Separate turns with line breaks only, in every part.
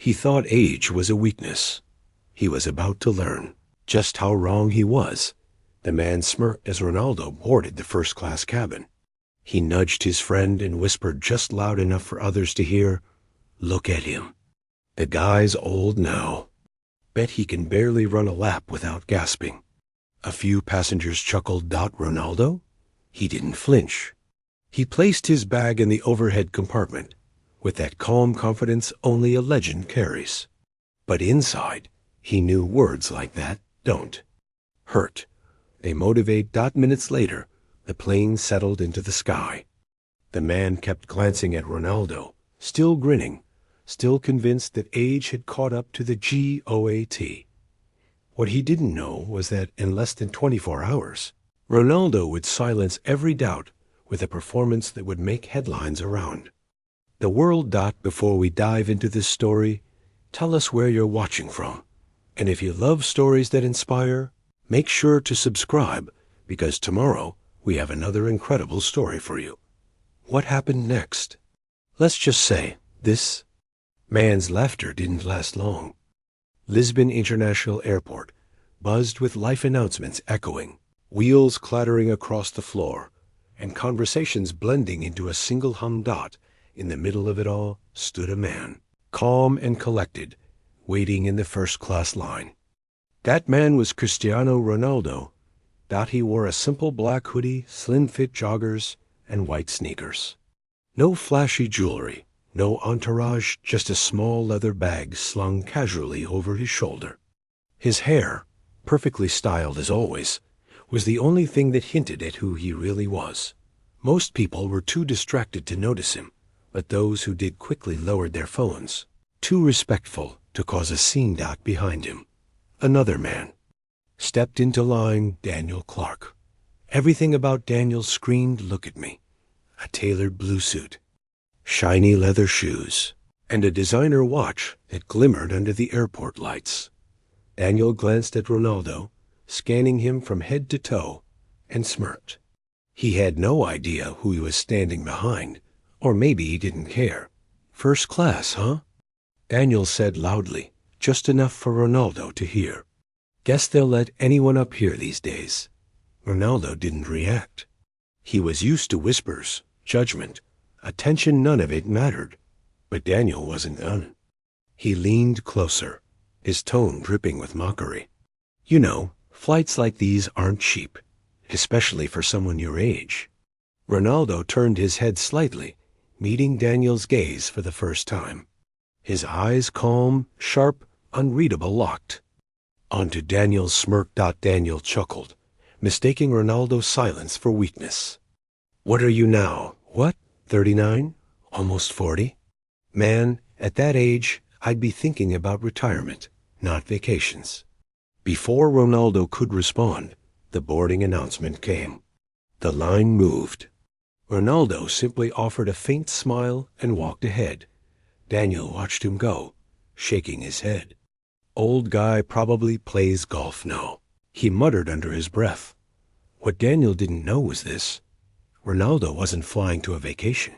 He thought age was a weakness. He was about to learn just how wrong he was. The man smirked as Ronaldo boarded the first-class cabin. He nudged his friend and whispered just loud enough for others to hear, "Look at him. The guy's old now. Bet he can barely run a lap without gasping." A few passengers chuckled. Ronaldo? He didn't flinch. He placed his bag in the overhead compartment with that calm confidence only a legend carries. But inside, he knew words like that don't hurt. They motivate. Minutes later, the plane settled into the sky. The man kept glancing at Ronaldo, still grinning, still convinced that age had caught up to the GOAT. What he didn't know was that in less than 24 hours, Ronaldo would silence every doubt with a performance that would make headlines around the world. Before we dive into this story, tell us where you're watching from. And if you love stories that inspire, make sure to subscribe, because tomorrow we have another incredible story for you. What happened next? Let's just say this man's laughter didn't last long. Lisbon International Airport buzzed with life announcements echoing, wheels clattering across the floor, and conversations blending into a single hum. In the middle of it all stood a man, calm and collected, waiting in the first-class line. That man was Cristiano Ronaldo. He wore a simple black hoodie, slim-fit joggers, and white sneakers. No flashy jewelry, no entourage, just a small leather bag slung casually over his shoulder. His hair, perfectly styled as always, was the only thing that hinted at who he really was. Most people were too distracted to notice him, but those who did quickly lowered their phones, too respectful to cause a scene. Behind him, another man stepped into line. Daniel Clark. Everything about Daniel screamed, "Look at me." A tailored blue suit, shiny leather shoes, and a designer watch that glimmered under the airport lights. Daniel glanced at Ronaldo, scanning him from head to toe, and smirked. He had no idea who he was standing behind, or maybe he didn't care. "First class, huh?" Daniel said loudly, just enough for Ronaldo to hear. "Guess they'll let anyone up here these days." Ronaldo didn't react. He was used to whispers, judgment, attention. None of it mattered. But Daniel wasn't done. He leaned closer, his tone dripping with mockery. "You know, flights like these aren't cheap, especially for someone your age." Ronaldo turned his head slightly, meeting Daniel's gaze for the first time. His eyes calm, sharp, unreadable, locked onto Daniel's smirk. Daniel chuckled, mistaking Ronaldo's silence for weakness. "What are you now? What, 39? Almost 40? Man, at that age, I'd be thinking about retirement, not vacations." Before Ronaldo could respond, the boarding announcement came. The line moved. Ronaldo simply offered a faint smile and walked ahead. Daniel watched him go, shaking his head. "Old guy probably plays golf now," he muttered under his breath. What Daniel didn't know was this: Ronaldo wasn't flying to a vacation.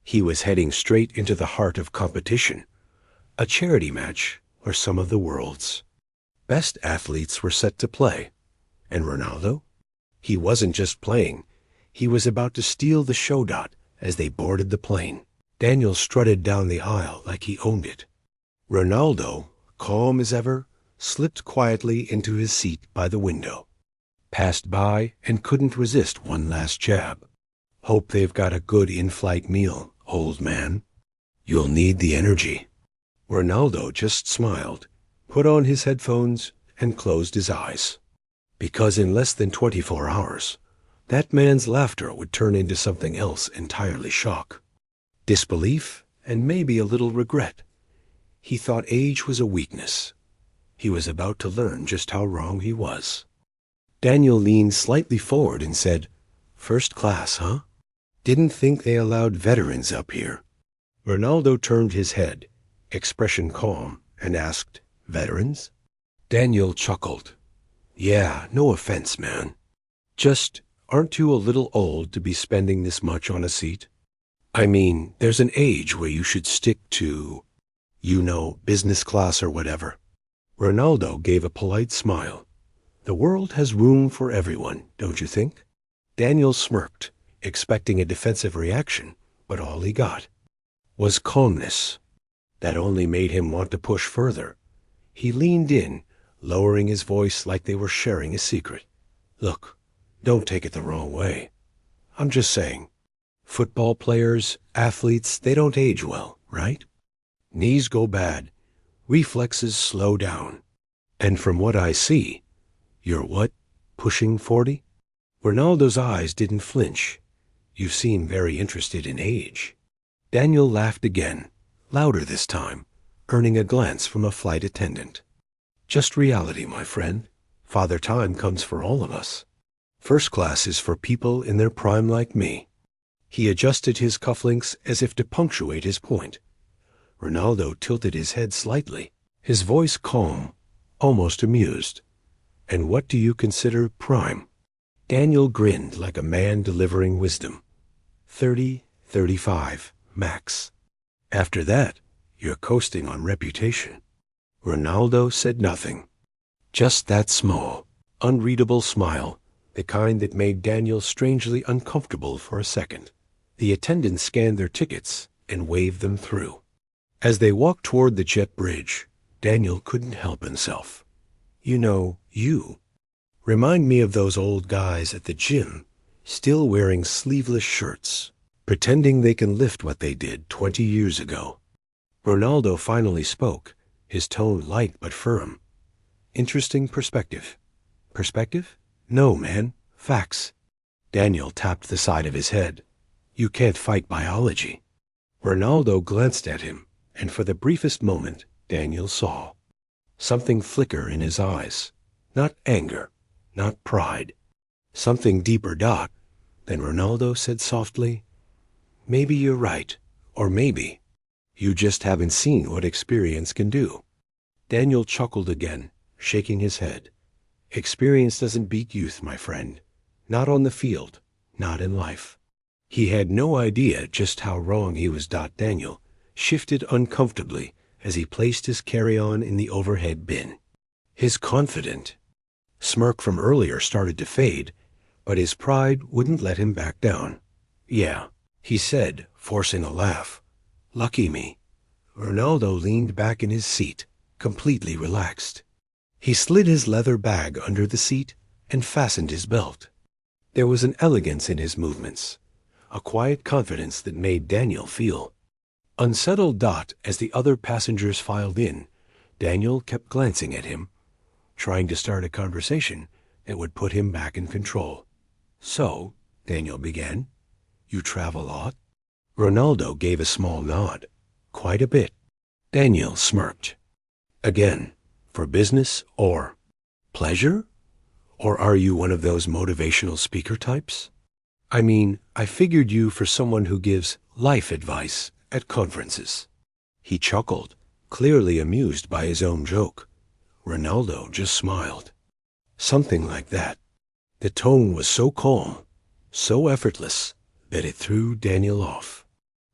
He was heading straight into the heart of competition, a charity match where some of the world's best athletes were set to play. And Ronaldo? He wasn't just playing. He was about to steal the show. As they boarded the plane, Daniel strutted down the aisle like he owned it. Ronaldo, calm as ever, slipped quietly into his seat by the window, passed by and couldn't resist one last jab. "Hope they've got a good in-flight meal, old man. You'll need the energy." Ronaldo just smiled, put on his headphones, and closed his eyes. Because in less than 24 hours, that man's laughter would turn into something else entirely: shock, disbelief, and maybe a little regret. He thought age was a weakness. He was about to learn just how wrong he was. Daniel leaned slightly forward and said, "First class, huh? Didn't think they allowed veterans up here." Ronaldo turned his head, expression calm, and asked, "Veterans?" Daniel chuckled. "Yeah, no offense, man. Just, aren't you a little old to be spending this much on a seat? I mean, there's an age where you should stick to You know, business class or whatever. Ronaldo gave a polite smile. The world has room for everyone, don't you think? Daniel smirked, expecting a defensive reaction, but all he got was calmness. That only made him want to push further. He leaned in, lowering his voice like they were sharing a secret. Look, don't take it the wrong way. I'm just saying, football players, athletes, they don't age well, right? Knees go bad, reflexes slow down. And from what I see, you're what, pushing 40? Ronaldo's eyes didn't flinch. You seem very interested in age. Daniel laughed again, louder this time, earning a glance from a flight attendant. Just reality, my friend. Father Time comes for all of us. First class is for people in their prime like me. He adjusted his cufflinks as if to punctuate his point. Ronaldo tilted his head slightly, his voice calm, almost amused. And what do you consider prime? Daniel grinned like a man delivering wisdom. 30, 35, max. After that, you're coasting on reputation. Ronaldo said nothing. Just that small, unreadable smile, the kind that made Daniel strangely uncomfortable for a second. The attendants scanned their tickets and waved them through. As they walked toward the jet bridge, Daniel couldn't help himself. You know, you remind me of those old guys at the gym, still wearing sleeveless shirts, pretending they can lift what they did 20 years ago. Ronaldo finally spoke, his tone light but firm. Interesting perspective. Perspective? No, man. Facts. Daniel tapped the side of his head. You can't fight biology. Ronaldo glanced at him, and for the briefest moment, Daniel saw something flicker in his eyes. Not anger, not pride. Something deeper. Then Ronaldo said softly, maybe you're right, or maybe you just haven't seen what experience can do. Daniel chuckled again, shaking his head. Experience doesn't beat youth, my friend. Not on the field, not in life. He had no idea just how wrong he was. Daniel shifted uncomfortably as he placed his carry-on in the overhead bin. His confident smirk from earlier started to fade, but his pride wouldn't let him back down. Yeah, he said, forcing a laugh. Lucky me. Ronaldo leaned back in his seat, completely relaxed. He slid his leather bag under the seat and fastened his belt. There was an elegance in his movements, a quiet confidence that made Daniel feel unsettled. As the other passengers filed in, Daniel kept glancing at him, trying to start a conversation that would put him back in control. So, Daniel began, you travel a lot? Ronaldo gave a small nod. Quite a bit. Daniel smirked. Again, for business or pleasure? Or are you one of those motivational speaker types? I mean, I figured you for someone who gives life advice at conferences. He chuckled, clearly amused by his own joke. Ronaldo just smiled. Something like that. The tone was so calm, so effortless, that it threw Daniel off.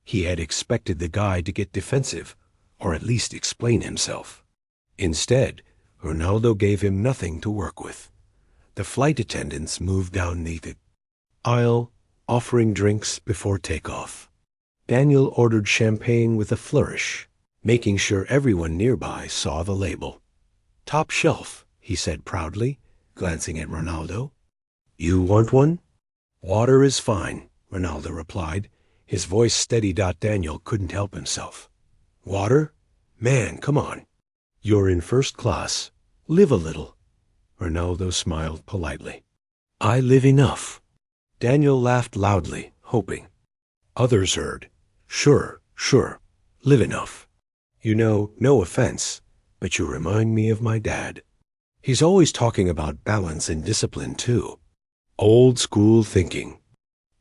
He had expected the guy to get defensive, or at least explain himself. Instead, Ronaldo gave him nothing to work with. The flight attendants moved down the aisle, offering drinks before takeoff. Daniel ordered champagne with a flourish, making sure everyone nearby saw the label. Top shelf, he said proudly, glancing at Ronaldo. You want one? Water is fine, Ronaldo replied, his voice steady. Daniel couldn't help himself. Water? Man, come on. You're in first class. Live a little. Ronaldo smiled politely. I live enough. Daniel laughed loudly, hoping. Others heard. Sure. Live enough. You know, no offense, but you remind me of my dad. He's always talking about balance and discipline, too. Old school thinking.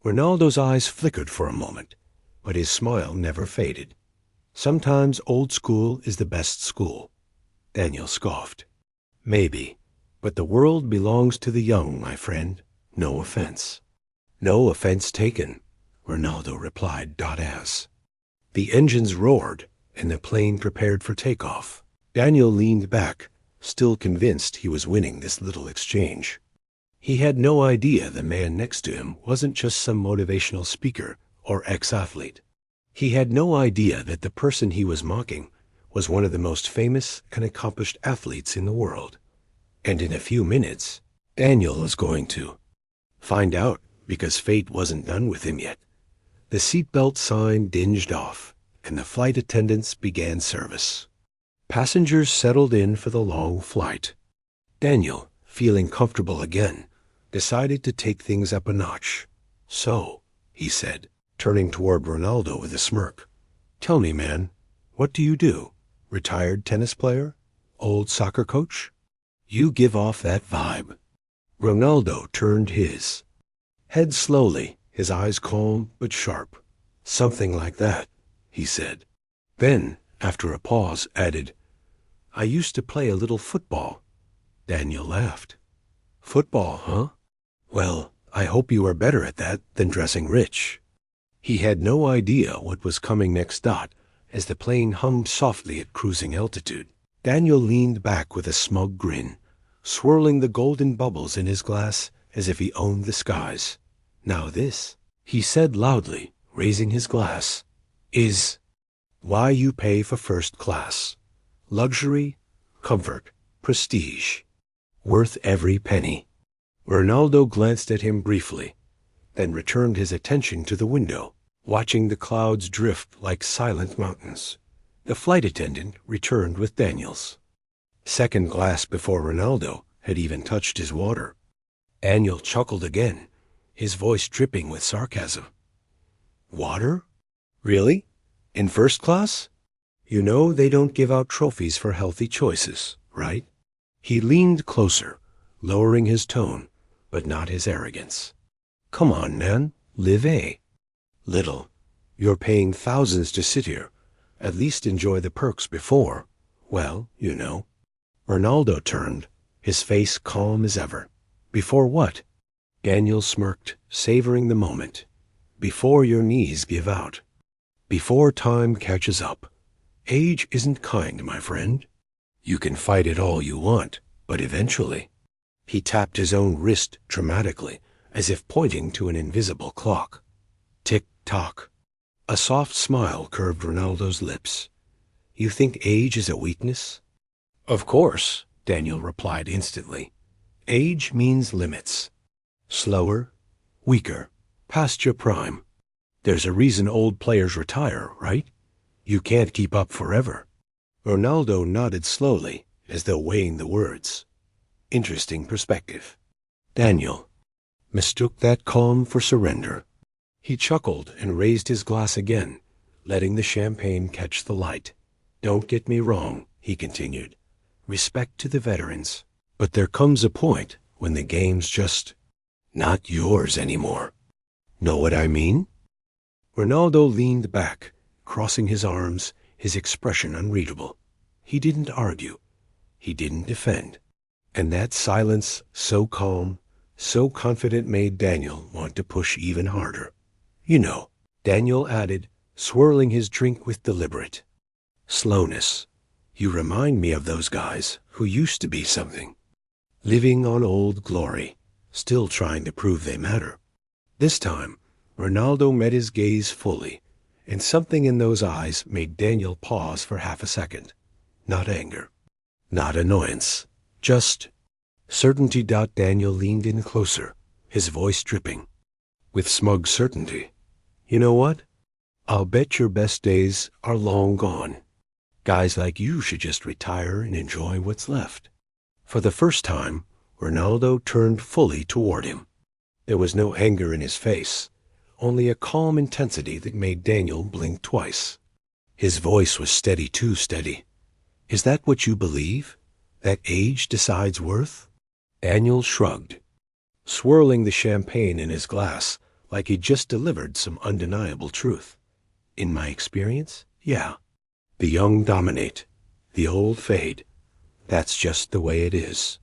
Ronaldo's eyes flickered for a moment, but his smile never faded. Sometimes old school is the best school. Daniel scoffed. Maybe, but the world belongs to the young, my friend. No offense. No offense taken, Ronaldo replied. As the engines roared and the plane prepared for takeoff. Daniel leaned back, still convinced he was winning this little exchange. He had no idea the man next to him wasn't just some motivational speaker or ex-athlete. He had no idea that the person he was mocking was one of the most famous and accomplished athletes in the world. And in a few minutes, Daniel was going to find out, because fate wasn't done with him yet. The seatbelt sign dinged off, and the flight attendants began service. Passengers settled in for the long flight. Daniel, feeling comfortable again, decided to take things up a notch. "So," he said, turning toward Ronaldo with a smirk, "tell me, man, what do you do? Retired tennis player? Old soccer coach? You give off that vibe." Ronaldo turned his head slowly, his eyes calm but sharp. "Something like that," he said. Then, after a pause, added, "I used to play a little football." Daniel laughed. "Football, huh? Well, I hope you are better at that than dressing rich." He had no idea what was coming next. As the plane hummed softly at cruising altitude, Daniel leaned back with a smug grin, swirling the golden bubbles in his glass as if he owned the skies. "Now this," he said loudly, raising his glass, "is why you pay for first class. Luxury, comfort, prestige. Worth every penny." Ronaldo glanced at him briefly, then returned his attention to the window, watching the clouds drift like silent mountains. The flight attendant returned with Daniel's second glass before Ronaldo had even touched his water. Daniel chuckled again, his voice dripping with sarcasm. "Water? Really? In first class? You know they don't give out trophies for healthy choices, right?" He leaned closer, lowering his tone, but not his arrogance. "Come on, man, live a little. You're paying thousands to sit here. At least enjoy the perks before, well, you know." Ronaldo turned, his face calm as ever. "Before what?" Daniel smirked, savoring the moment. "Before your knees give out. Before time catches up. Age isn't kind, my friend. You can fight it all you want, but eventually—" He tapped his own wrist dramatically, as if pointing to an invisible clock. Tick-tock. A soft smile curved Ronaldo's lips. "You think age is a weakness?" "Of course," Daniel replied instantly. "Age means limits. Slower, weaker, past your prime. There's a reason old players retire, right? You can't keep up forever." Ronaldo nodded slowly, as though weighing the words. Interesting perspective. Daniel mistook that calm for surrender. He chuckled and raised his glass again, letting the champagne catch the light. "Don't get me wrong," he continued. "Respect to the veterans. But there comes a point when the game's just not yours anymore. Know what I mean?" Ronaldo leaned back, crossing his arms, his expression unreadable. He didn't argue. He didn't defend. And that silence, so calm, so confident, made Daniel want to push even harder. "You know," Daniel added, swirling his drink with deliberate slowness, "you remind me of those guys who used to be something. Living on old glory, still trying to prove they matter." This time, Ronaldo met his gaze fully, and something in those eyes made Daniel pause for half a second. Not anger, not annoyance, just certainty. Daniel leaned in closer, his voice dripping with smug certainty. "You know what? I'll bet your best days are long gone. Guys like you should just retire and enjoy what's left." For the first time, Ronaldo turned fully toward him. There was no anger in his face, only a calm intensity that made Daniel blink twice. His voice was steady, too steady. "Is that what you believe? That age decides worth?" Daniel shrugged, swirling the champagne in his glass like he'd just delivered some undeniable truth. "In my experience, yeah. The young dominate, the old fade. That's just the way it is."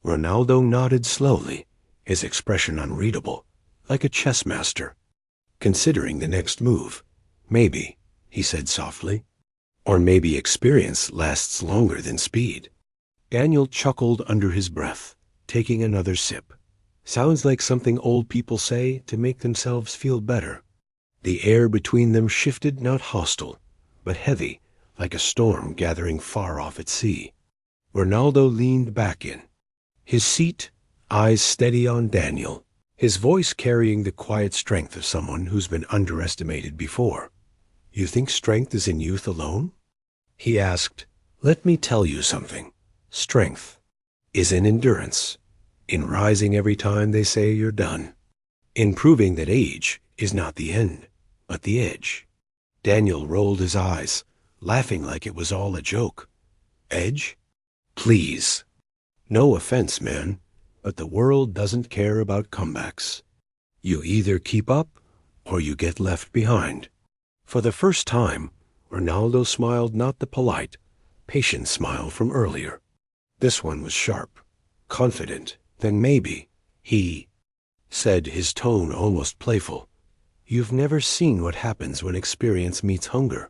Ronaldo nodded slowly, his expression unreadable, like a chess master. "Considering the next move, maybe," he said softly. Or maybe experience lasts longer than speed. Daniel chuckled under his breath, taking another sip. Sounds like something old people say to make themselves feel better. The air between them shifted, not hostile, but heavy, like a storm gathering far off at sea. Ronaldo leaned back in his seat, eyes steady on Daniel, his voice carrying the quiet strength of someone who's been underestimated before. "You think strength is in youth alone?" he asked. "Let me tell you something. Strength is in endurance, in rising every time they say you're done, in proving that age is not the end, but the edge." Daniel rolled his eyes, laughing like it was all a joke. "Edge? Please. No offense, man, but the world doesn't care about comebacks. You either keep up or you get left behind." For the first time, Ronaldo smiled, not the polite, patient smile from earlier. This one was sharp, confident. "Then maybe," he said, his tone almost playful, "you've never seen what happens when experience meets hunger."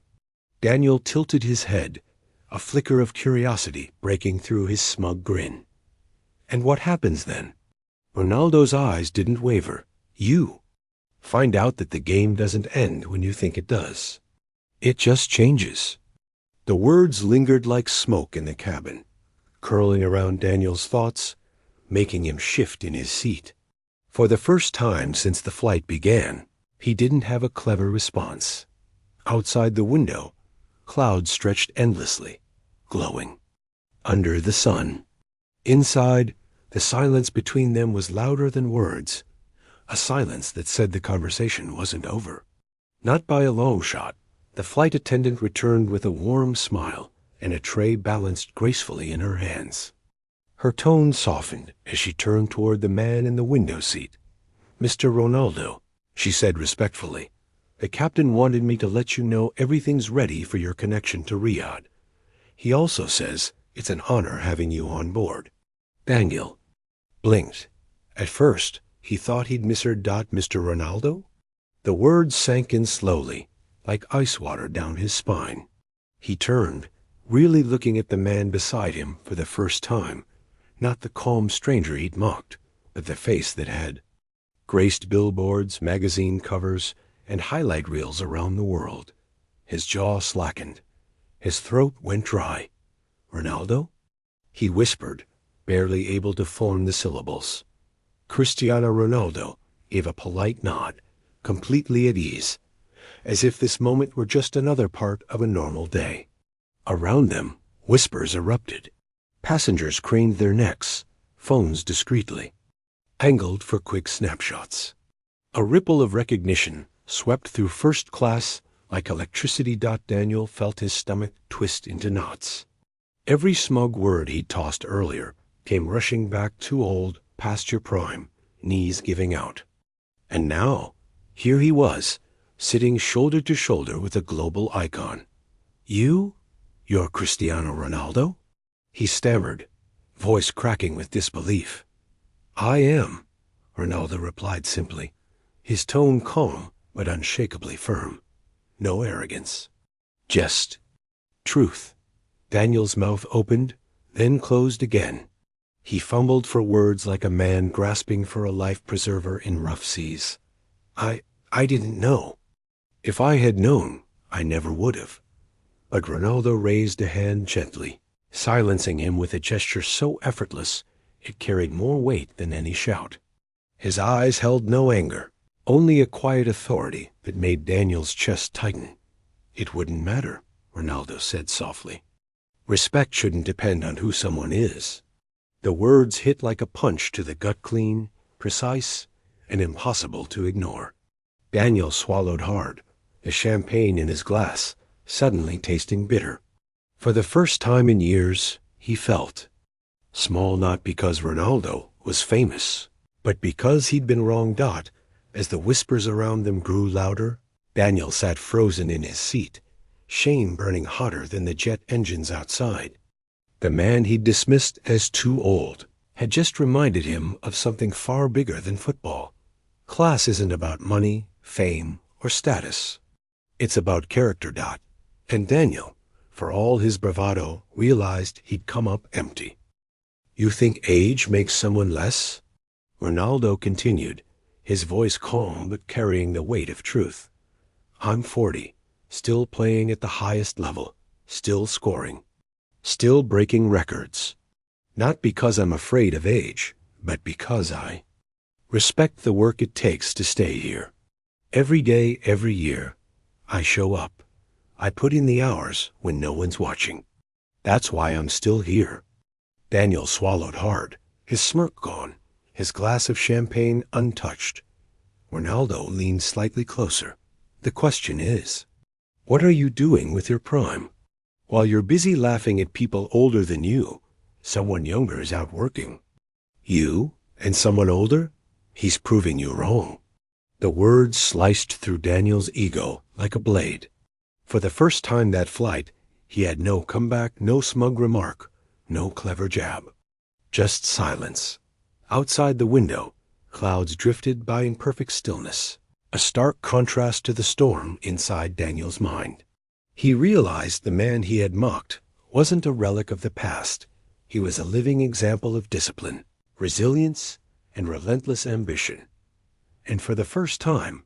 Daniel tilted his head, a flicker of curiosity breaking through his smug grin. "And what happens then?" Ronaldo's eyes didn't waver. "You find out that the game doesn't end when you think it does. It just changes." The words lingered like smoke in the cabin, curling around Daniel's thoughts, making him shift in his seat. For the first time since the flight began, he didn't have a clever response. Outside the window, clouds stretched endlessly, glowing under the sun. Inside, the silence between them was louder than words, a silence that said the conversation wasn't over. Not by a long shot. The flight attendant returned with a warm smile and a tray balanced gracefully in her hands. Her tone softened as she turned toward the man in the window seat. "Mr. Ronaldo," she said respectfully, "the captain wanted me to let you know everything's ready for your connection to Riyadh. He also says it's an honor having you on board." Daniel blinked. At first, he thought he'd misheard. "Mr. Ronaldo?" The words sank in slowly, like ice water down his spine. He turned, really looking at the man beside him for the first time, not the calm stranger he'd mocked, but the face that had graced billboards, magazine covers, and highlight reels around the world. His jaw slackened. His throat went dry. "Ronaldo?" he whispered, barely able to form the syllables. Cristiano Ronaldo gave a polite nod, completely at ease, as if this moment were just another part of a normal day. Around them, whispers erupted. Passengers craned their necks, phones discreetly angled for quick snapshots. A ripple of recognition swept through first class like electricity. Daniel felt his stomach twist into knots. Every smug word he'd tossed earlier came rushing back, too old, past your prime, knees giving out. And now, here he was, sitting shoulder to shoulder with a global icon. "You're Cristiano Ronaldo?" he stammered, voice cracking with disbelief. "I am," Ronaldo replied simply, his tone calm but unshakably firm. No arrogance. Just truth. Daniel's mouth opened, then closed again. He fumbled for words like a man grasping for a life preserver in rough seas. I didn't know. If I had known, I never would have." But Ronaldo raised a hand gently, silencing him with a gesture so effortless it carried more weight than any shout. His eyes held no anger, only a quiet authority that made Daniel's chest tighten. "It wouldn't matter," Ronaldo said softly. "Respect shouldn't depend on who someone is." The words hit like a punch to the gut, clean, precise, and impossible to ignore. Daniel swallowed hard, the champagne in his glass suddenly tasting bitter. For the first time in years, he felt small, not because Ronaldo was famous, but because he'd been wrong. As the whispers around them grew louder, Daniel sat frozen in his seat, shame burning hotter than the jet engines outside. The man he'd dismissed as too old had just reminded him of something far bigger than football. Class isn't about money, fame, or status. It's about character. And Daniel, for all his bravado, realized he'd come up empty. You think age makes someone less? Ronaldo continued, his voice calm but carrying the weight of truth. I'm 40, still playing at the highest level, still scoring, still breaking records. Not because I'm afraid of age, but because I respect the work it takes to stay here. Every day, every year, I show up. I put in the hours when no one's watching. That's why I'm still here. Daniel swallowed hard, his smirk gone, his glass of champagne untouched. Ronaldo leaned slightly closer. The question is, what are you doing with your prime? While you're busy laughing at people older than you, someone younger is out working. You and someone older? He's proving you wrong. The words sliced through Daniel's ego like a blade. For the first time that flight, he had no comeback, no smug remark, no clever jab. Just silence. Outside the window, clouds drifted by in perfect stillness, a stark contrast to the storm inside Daniel's mind. He realized the man he had mocked wasn't a relic of the past. He was a living example of discipline, resilience, and relentless ambition. And for the first time,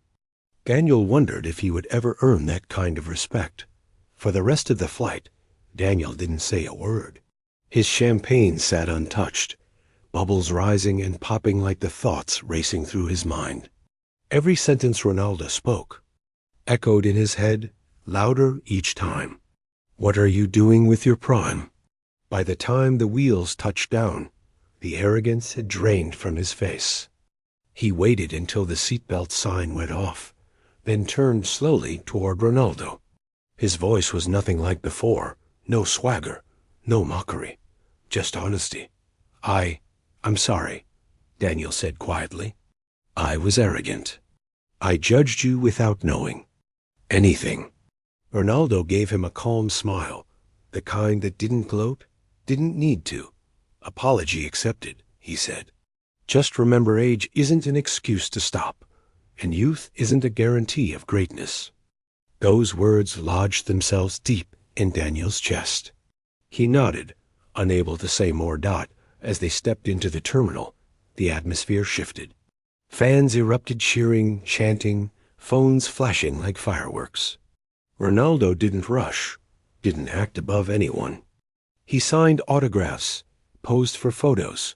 Daniel wondered if he would ever earn that kind of respect. For the rest of the flight, Daniel didn't say a word. His champagne sat untouched, bubbles rising and popping like the thoughts racing through his mind. Every sentence Ronaldo spoke echoed in his head, louder each time. What are you doing with your prime? By the time the wheels touched down, the arrogance had drained from his face. He waited until the seatbelt sign went off, then turned slowly toward Ronaldo. His voice was nothing like before, no swagger, no mockery, just honesty. I'm sorry, Daniel said quietly. I was arrogant. I judged you without knowing anything. Ronaldo gave him a calm smile, the kind that didn't gloat, didn't need to. Apology accepted, he said. Just remember, age isn't an excuse to stop, and youth isn't a guarantee of greatness. Those words lodged themselves deep in Daniel's chest. He nodded, unable to say more. As they stepped into the terminal, the atmosphere shifted. Fans erupted cheering, chanting, phones flashing like fireworks. Ronaldo didn't rush, didn't act above anyone. He signed autographs, posed for photos,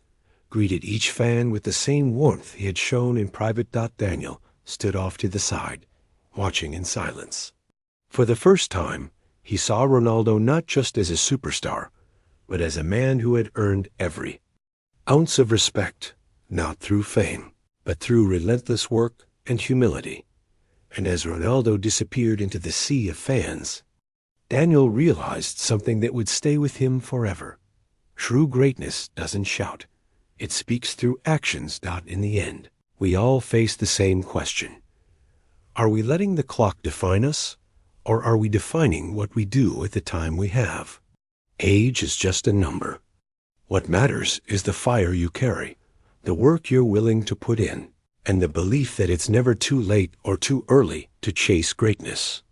greeted each fan with the same warmth he had shown in private. Daniel stood off to the side, watching in silence. For the first time, he saw Ronaldo not just as a superstar, but as a man who had earned every ounce of respect, not through fame, but through relentless work and humility. And as Ronaldo disappeared into the sea of fans, Daniel realized something that would stay with him forever. True greatness doesn't shout. It speaks through actions. In the end, we all face the same question. Are we letting the clock define us, or are we defining what we do with the time we have? Age is just a number. What matters is the fire you carry, the work you're willing to put in, and the belief that it's never too late or too early to chase greatness.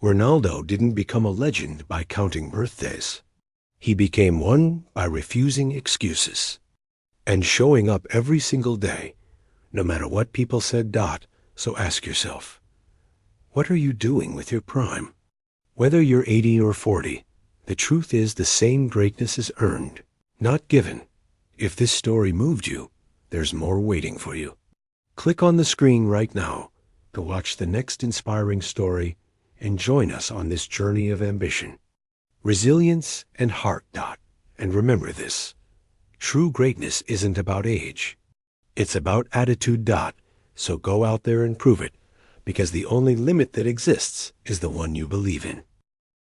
Ronaldo didn't become a legend by counting birthdays. He became one by refusing excuses and showing up every single day, no matter what people said. So ask yourself, what are you doing with your prime? Whether you're 80 or 40, the truth is the same greatness is earned, not given. If this story moved you, there's more waiting for you. Click on the screen right now to watch the next inspiring story and join us on this journey of ambition, resilience, and heart. And remember this, true greatness isn't about age. It's about attitude. So go out there and prove it, because the only limit that exists is the one you believe in.